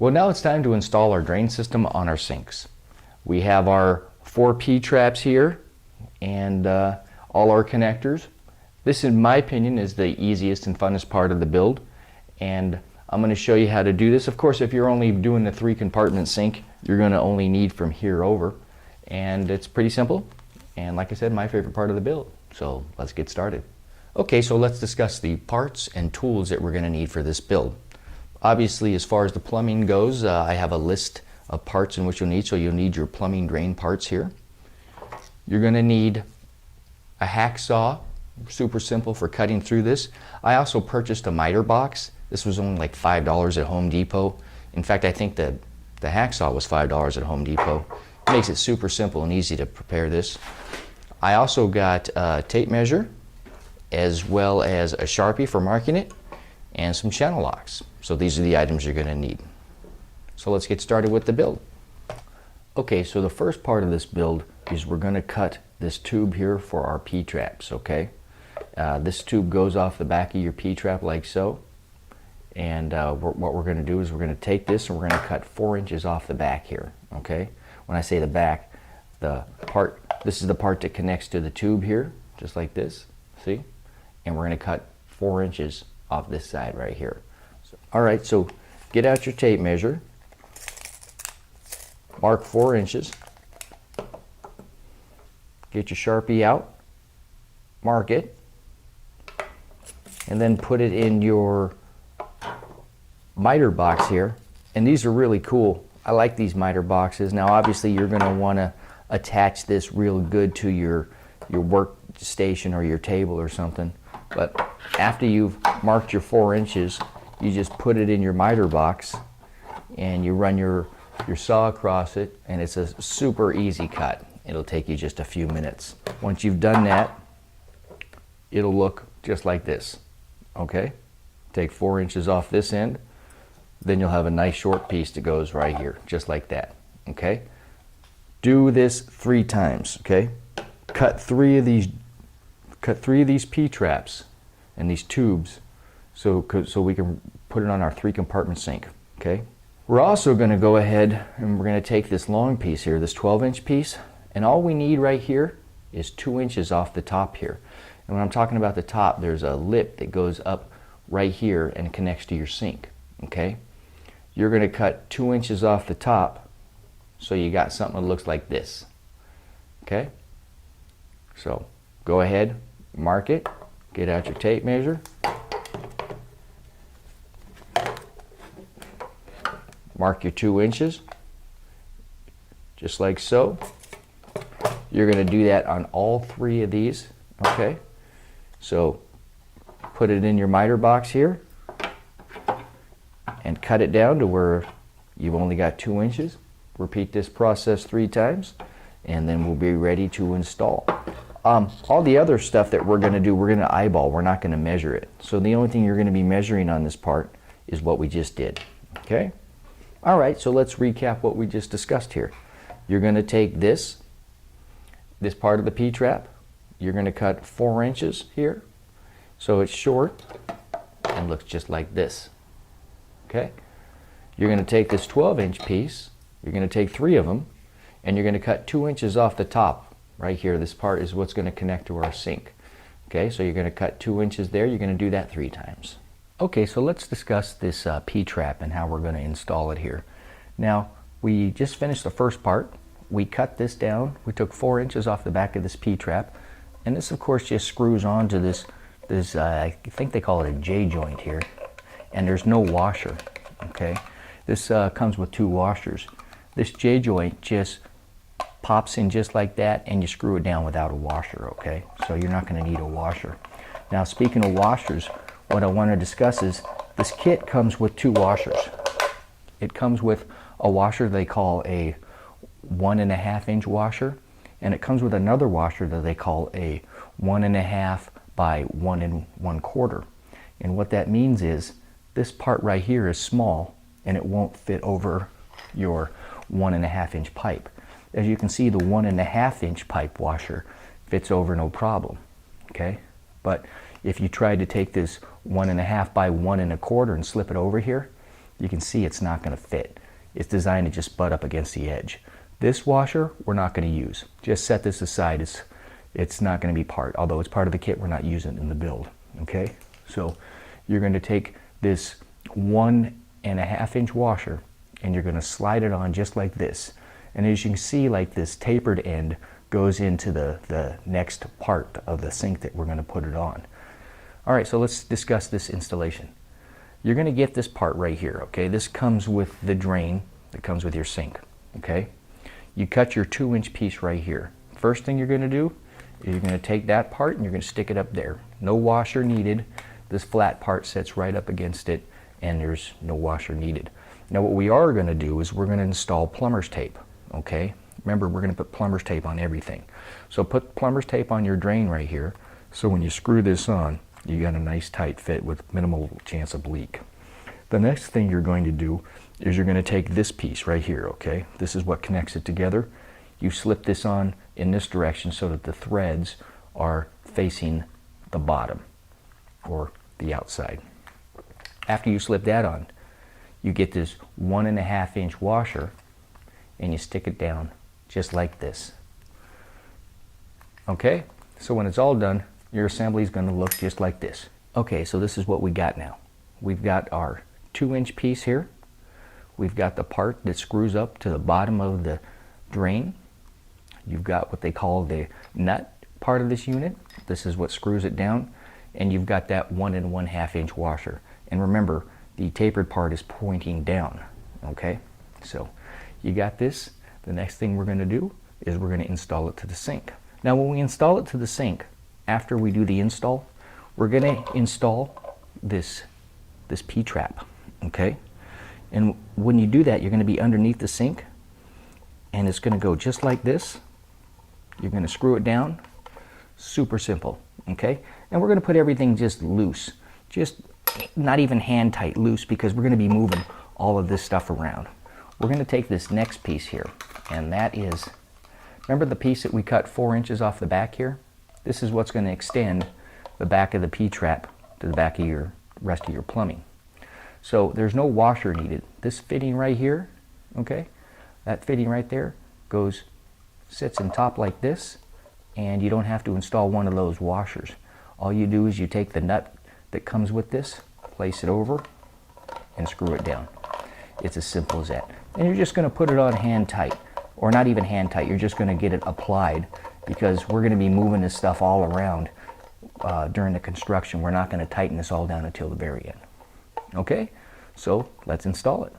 Well, now it's time to install our drain system on our sinks. We have our 4 P-traps here and all our connectors. This, in my opinion, is the easiest and funnest part of the build, and I'm going to show you how to do this. Of course, if you're only doing the 3 compartment sink, you're going to only need from here over, and it's pretty simple, and like I said, my favorite part of the build. So let's get started. Okay, so let's discuss the parts and tools that we're going to need for this build. Obviously, as far as the plumbing goes, I have a list of parts in which you'll need. So you'll need your plumbing drain parts here. You're going to need a hacksaw, super simple for cutting through this. I also purchased a miter box. This was only like $5 at Home Depot. In fact, I think the hacksaw was $5 at Home Depot. It makes it super simple and easy to prepare this. I also got a tape measure, as well as a Sharpie for marking it, and some channel locks. So these are the items you're going to need. So let's get started with the build. Okay, so the first part of this build is we're going to cut this tube here for our P-traps, okay? This tube goes off the back of your P-trap like so. And what we're going to do is we're going to take this and we're going to cut 4 inches off the back here, okay? When I say the back, this is the part that connects to the tube here, just like this, see? And we're going to cut 4 inches off this side right here. All right, so get out your tape measure, mark 4 inches, get your Sharpie out, mark it, and then put it in your miter box here. And these are really cool. I like these miter boxes. Now obviously you're going to want to attach this real good to your workstation or your table or something. But after you've marked your 4 inches, you just put it in your miter box and you run your saw across it, and it's a super easy cut. It'll take you just a few minutes. Once you've done that, it'll look just like this, okay? Take 4 inches off this end, then you'll have a nice short piece that goes right here, just like that, okay? Do this 3 times, okay? Cut three of these P-traps and these tubes so we can put it on our 3 compartment sink, okay? We're also going to go ahead and we're going to take this long piece here, this 12-inch piece, and all we need right here is 2 inches off the top here. And when I'm talking about the top, there's a lip that goes up right here and connects to your sink, okay? You're going to cut 2 inches off the top so you got something that looks like this, okay? So go ahead, mark it, get out your tape measure, mark your 2 inches, just like so. You're going to do that on all 3 of these, okay? So put it in your miter box here and cut it down to where you've only got 2 inches. Repeat this process 3 times and then we'll be ready to install. All the other stuff that we're going to do, we're going to eyeball. We're not going to measure it. So the only thing you're going to be measuring on this part is what we just did, okay? All right, so let's recap what we just discussed here. You're going to take this part of the P-trap. You're going to cut 4 inches here, so it's short and looks just like this, okay? You're going to take this 12-inch piece, you're going to take 3 of them, and you're going to cut 2 inches off the top right here. This part is what's going to connect to our sink, okay? So you're going to cut 2 inches there. You're going to do that 3 times. Okay, so let's discuss this P-trap and how we're going to install it here. Now, we just finished the first part. We cut this down. We took 4 inches off the back of this P-trap, and this, of course, just screws onto this I think they call it a J-joint here, and there's no washer, okay? This comes with 2 washers. This J-joint just pops in just like that, and you screw it down without a washer, okay? So you're not going to need a washer. Now, speaking of washers, what I want to discuss is this kit comes with 2 washers. It comes with a washer they call a 1.5-inch washer, and it comes with another washer that they call a 1.5 by 1 1/4. And what that means is this part right here is small and it won't fit over your 1.5-inch pipe. As you can see, the 1.5-inch pipe washer fits over no problem, okay? But if you try to take this 1.5 by 1 1/4 and slip it over here, you can see it's not going to fit. It's designed to just butt up against the edge. This washer we're not going to use. Just set this aside. It's not going to be part, although it's part of the kit, we're not using it in the build. Okay, so you're going to take this 1.5 inch washer and you're going to slide it on just like this. And as you can see, like this tapered end goes into the next part of the sink that we're going to put it on. All right, so let's discuss this installation. You're going to get this part right here, okay? This comes with the drain that comes with your sink, okay? You cut your 2-inch piece right here. First thing you're going to do is you're going to take that part and you're going to stick it up there. No washer needed. This flat part sits right up against it and there's no washer needed. Now what we are going to do is we're going to install plumber's tape, okay? Remember, we're going to put plumber's tape on everything. So put plumber's tape on your drain right here, so when you screw this on, you got a nice tight fit with minimal chance of leak. The next thing you're going to do is you're going to take this piece right here, okay? This is what connects it together. You slip this on in this direction so that the threads are facing the bottom or the outside. After you slip that on, you get this 1.5 inch washer and you stick it down just like this. Okay, so when it's all done, your assembly is going to look just like this. Okay, so this is what we got now. We've got our 2-inch piece here. We've got the part that screws up to the bottom of the drain. You've got what they call the nut part of this unit. This is what screws it down. And you've got that 1.5 inch washer. And remember, the tapered part is pointing down. Okay, so you got this. The next thing we're going to do is we're going to install it to the sink. Now when we install it to the sink, after we do the install, we're going to install this P-trap, okay? And when you do that, you're going to be underneath the sink and it's going to go just like this. You're going to screw it down. Super simple, okay? And we're going to put everything just loose, just not even hand tight, loose, because we're going to be moving all of this stuff around. We're going to take this next piece here, and that is, remember the piece that we cut 4 inches off the back here? This is what's going to extend the back of the P-trap to the back of your rest of your plumbing. So there's no washer needed. This fitting right here, okay, that fitting right there sits in top like this, and you don't have to install one of those washers. All you do is you take the nut that comes with this, place it over, and screw it down. It's as simple as that. And you're just going to put it on hand tight, or not even hand tight, you're just going to get it applied, because we're going to be moving this stuff all around during the construction. We're not going to tighten this all down until the very end. Okay, so let's install it.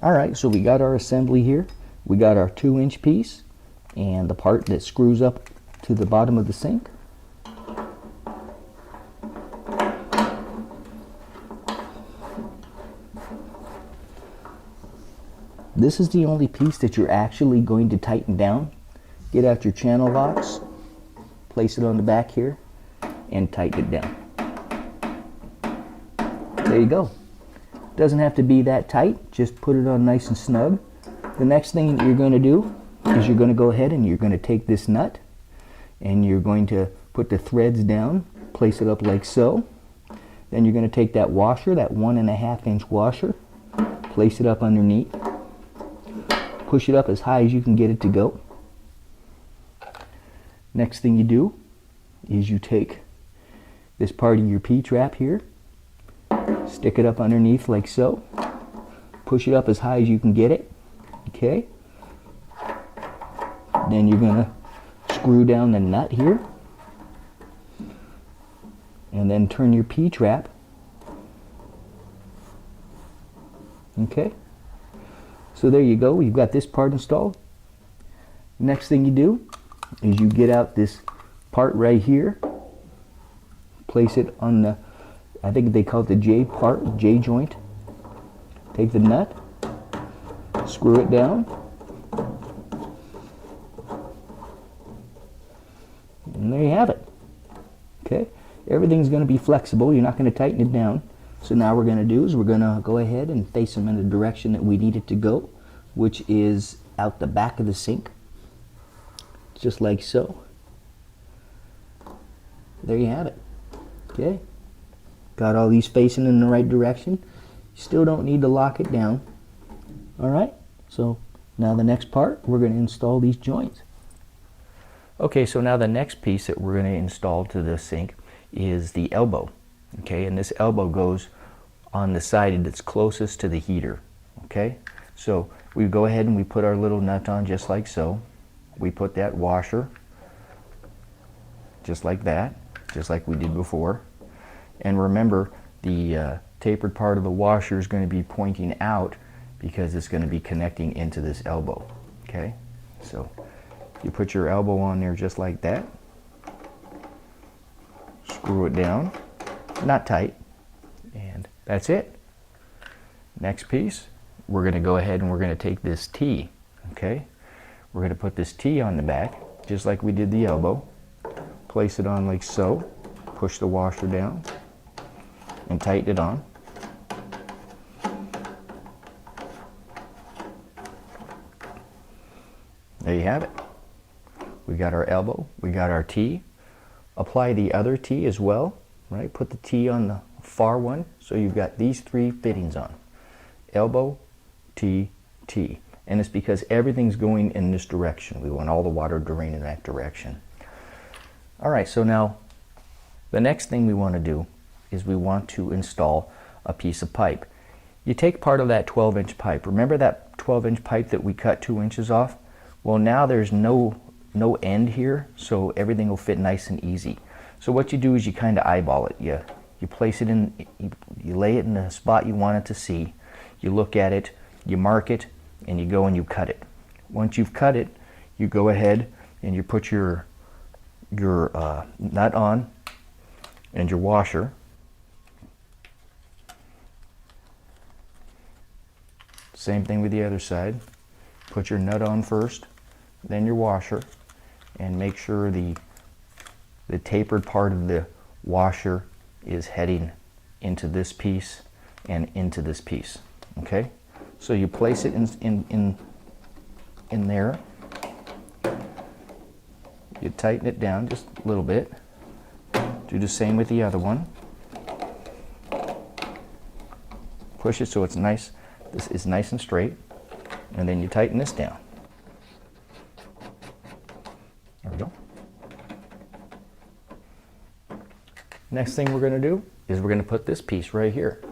All right, so we got our assembly here. We got our 2-inch piece and the part that screws up to the bottom of the sink. This is the only piece that you're actually going to tighten down. Get out your channel locks, place it on the back here, and tighten it down. There you go. Doesn't have to be that tight, just put it on nice and snug. The next thing that you're going to do is you're going to go ahead and you're going to take this nut and you're going to put the threads down, place it up like so. Then you're going to take that washer, that 1.5 inch washer, place it up underneath, push it up as high as you can get it to go. Next thing you do is you take this part of your P-trap here, stick it up underneath like so, push it up as high as you can get it, okay? Then you're going to screw down the nut here, and then turn your P-trap, okay? So there you go, you've got this part installed. Next thing you do is you get out this part right here, place it on the, I think they call it the J part, J joint. Take the nut, screw it down, and there you have it. Okay, everything's going to be flexible. You're not going to tighten it down. So now what we're going to do is we're going to go ahead and face them in the direction that we need it to go, which is out the back of the sink, just like so. There you have it. Okay, got all these facing in the right direction. You still don't need to lock it down. All right, so now the next part, we're going to install these joints. Okay, so now the next piece that we're going to install to the sink is the elbow. Okay, and this elbow goes on the side that's closest to the heater. Okay, so we go ahead and we put our little nut on just like so. We put that washer just like that, just like we did before. And remember, the tapered part of the washer is going to be pointing out because it's going to be connecting into this elbow. Okay, so you put your elbow on there just like that. Screw it down, not tight, and that's it. Next piece, we're going to go ahead and we're going to take this T. Okay, we're going to put this T on the back just like we did the elbow. Place it on like so. Push the washer down and tighten it on. There you have it. We got our elbow, we got our T. Apply the other T as well, right? Put the T on the far one, so you've got these three fittings on. Elbow, T, T. And it's because everything's going in this direction. We want all the water to drain in that direction. All right, so now the next thing we want to do is we want to install a piece of pipe. You take part of that 12-inch pipe. Remember that 12-inch pipe that we cut 2 inches off? Well, now there's no end here, so everything will fit nice and easy. So what you do is you kind of eyeball it. You place it in, you lay it in the spot you want it to see. You look at it, you mark it, and you go and you cut it. Once you've cut it, you go ahead and you put your nut on and your washer. Same thing with the other side. Put your nut on first, then your washer, and make sure the tapered part of the washer is heading into this piece and into this piece. Okay, so you place it in there. You tighten it down just a little bit. Do the same with the other one. Push it so it's nice. This is nice and straight, and then you tighten this down. There we go. Next thing we're going to do is we're going to put this piece right here.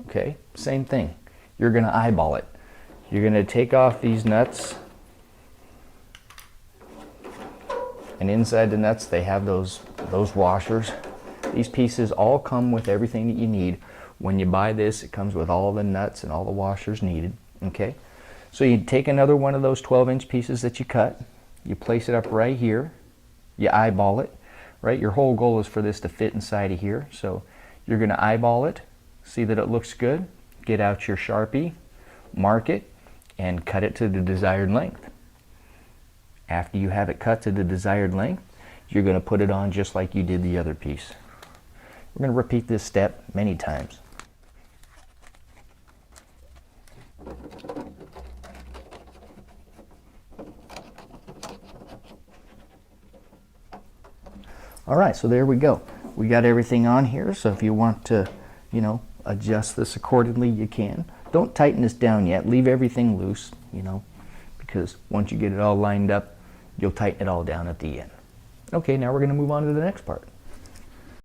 Okay, same thing. You're going to eyeball it. You're going to take off these nuts, and inside the nuts they have those washers. These pieces all come with everything that you need. When you buy this, it comes with all the nuts and all the washers needed. Okay, so you take another one of those 12-inch pieces that you cut, you place it up right here, you eyeball it, right? Your whole goal is for this to fit inside of here, so you're going to eyeball it, see that it looks good, get out your Sharpie, mark it, and cut it to the desired length. After you have it cut to the desired length, you're going to put it on just like you did the other piece. We're going to repeat this step many times. All right, so there we go. We got everything on here, so if you want to, adjust this accordingly, you can. Don't tighten this down yet. Leave everything loose, because once you get it all lined up, you'll tighten it all down at the end. Okay, now we're going to move on to the next part.